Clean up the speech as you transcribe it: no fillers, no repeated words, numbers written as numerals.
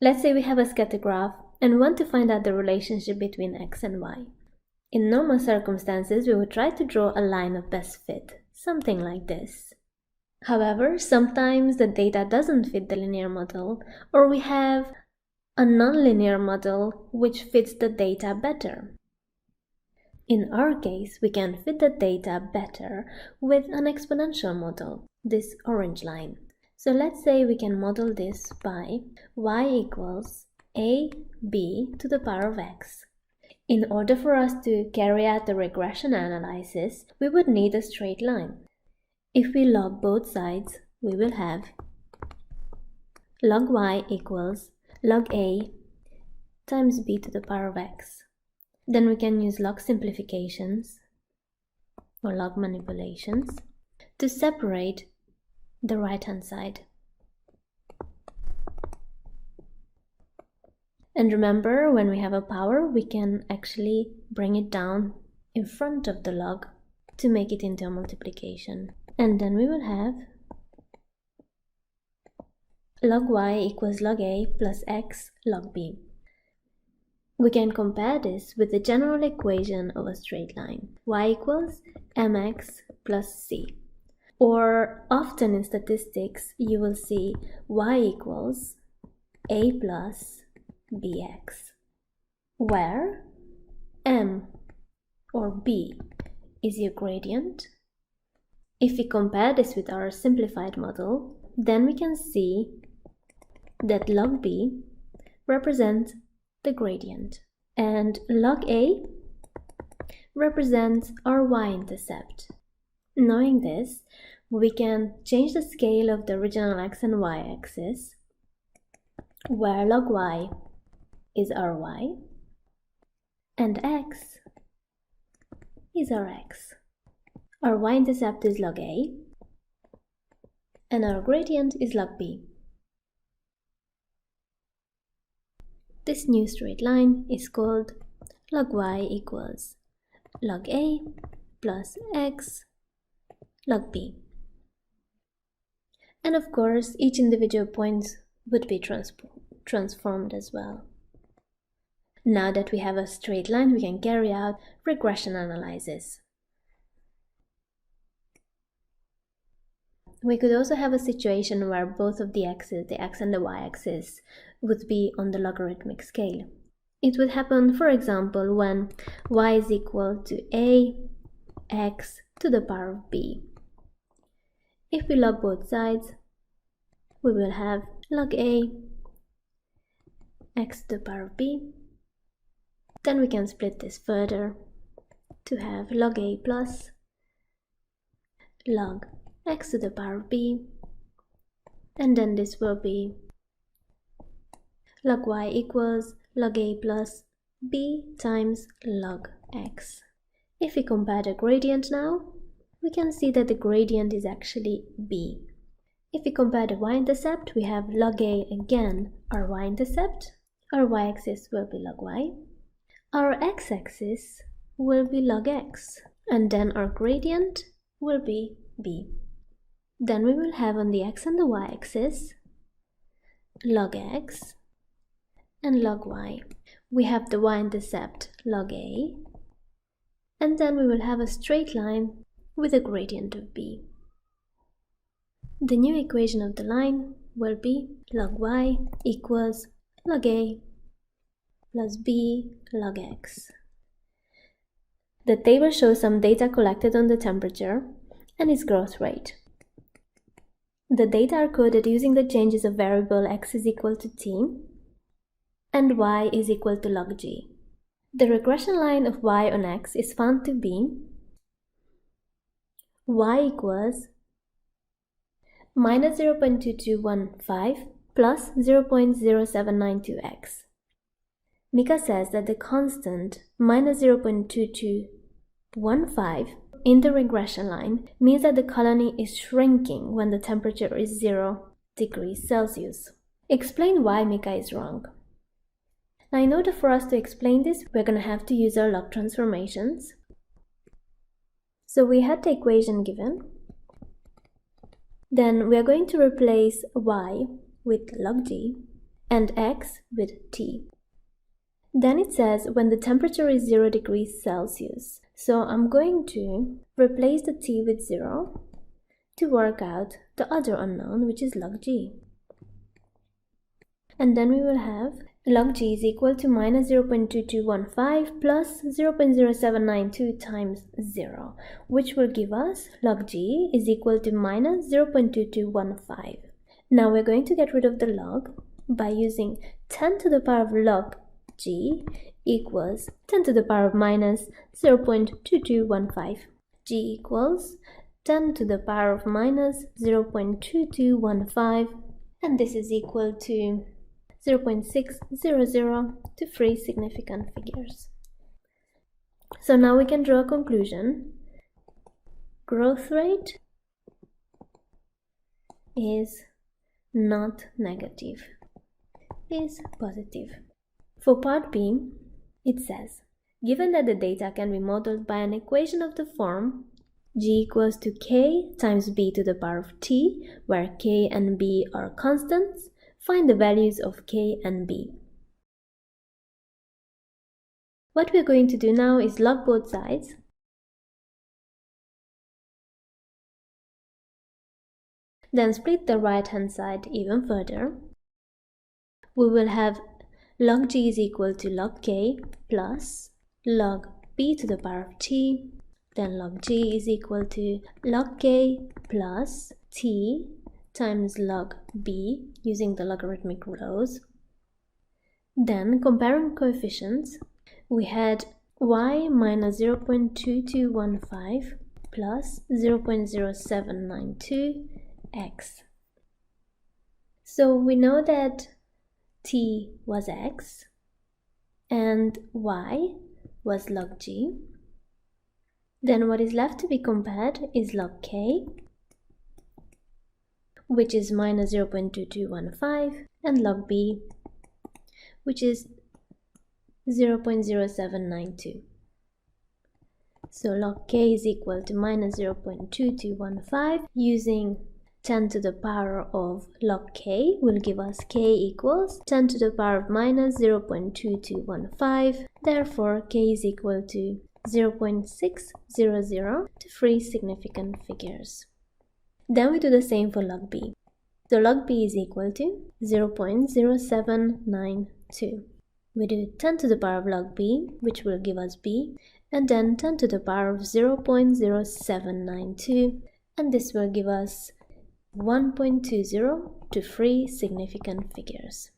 Let's say we have a scatter graph and want to find out the relationship between x and y. In normal circumstances, we would try to draw a line of best fit, something like this. However, sometimes the data doesn't fit the linear model, or we have a nonlinear model which fits the data better. In our case, we can fit the data better with an exponential model, this orange line. So let's say we can model this by y equals ab to the power of x. In order for us to carry out the regression analysis, we would need a straight line. If we log both sides, we will have log y equals log a times b to the power of x. Then we can use log simplifications or log manipulations to separate the right-hand side. And remember, when we have a power, we can actually bring it down in front of the log to make it into a multiplication. And then we will have log y equals log a plus x log b. We can compare this with the general equation of a straight line. Y equals mx plus c. Or often in statistics, you will see y equals a plus bx, where m or b is your gradient. If we compare this with our simplified model, then we can see that log b represents the gradient and log a represents our y-intercept. Knowing this, we can change the scale of the original x and y axis, where log y is our y and x is our x. Our y-intercept is log a and our gradient is log b. This new straight line is called log y equals log a plus x log b. And of course, each individual point would be transformed as well. Now that we have a straight line, we can carry out regression analysis. We could also have a situation where both of the axes, the x and the y-axis, would be on the logarithmic scale. It would happen, for example, when y is equal to a x to the power of b. If we log both sides, we will have log a x to the power of b. Then we can split this further to have log a plus log x to the power of b, and then this will be log y equals log a plus b times log x. If we compare the gradient now, we can see that the gradient is actually b. If we compare the y-intercept, we have log a again, our y-intercept. Our y-axis will be log y. Our x-axis will be log x. And then our gradient will be b. Then we will have on the x and the y-axis log x and log y. We have the y-intercept log a, and then we will have a straight line with a gradient of b. The new equation of the line will be log y equals log a plus b log x. The table shows some data collected on the temperature and its growth rate. The data are coded using the changes of variable x is equal to t and y is equal to log g. The regression line of y on x is found to be y equals minus 0.2215 plus 0.0792x. Mika says that the constant minus 0.2215 in the regression line means that the colony is shrinking when the temperature is 0 degrees Celsius. Explain why Mika is wrong. Now, in order for us to explain this, we're going to have to use our log transformations. So we had the equation given. Then we are going to replace y with log g, and x with t. Then it says when the temperature is 0 degrees Celsius. So I'm going to replace the t with 0 to work out the other unknown, which is log g. And then we will have log g is equal to minus 0.2215 plus 0.0792 times 0, which will give us log g is equal to minus 0.2215. Now we're going to get rid of the log by using 10 to the power of log g equals 10 to the power of minus 0.2215. G equals 10 to the power of minus 0.2215, and this is equal to 0.600 to 3 significant figures. So now we can draw a conclusion. Growth rate is not negative, is positive. For part B, it says, given that the data can be modeled by an equation of the form g equals to k times b to the power of t, where k and b are constants, find the values of k and b. What we're going to do now is log both sides. Then split the right hand side even further. We will have log g is equal to log k plus log b to the power of t. Then log g is equal to log k plus t times log b using the logarithmic rows. Then comparing coefficients, we had y minus 0.2215 plus 0.0792 x. So we know that t was x and y was log g. Then what is left to be compared is log k, which is minus 0.2215, and log b, which is 0.0792. So log k is equal to minus 0.2215. Using 10 to the power of log k will give us k equals 10 to the power of minus 0.2215. Therefore, k is equal to 0.600 to 3 significant figures. Then we do the same for log b. So log b is equal to 0.0792. We do 10 to the power of log b, which will give us b, and then 10 to the power of 0.0792, and this will give us 1.20 to 3 significant figures.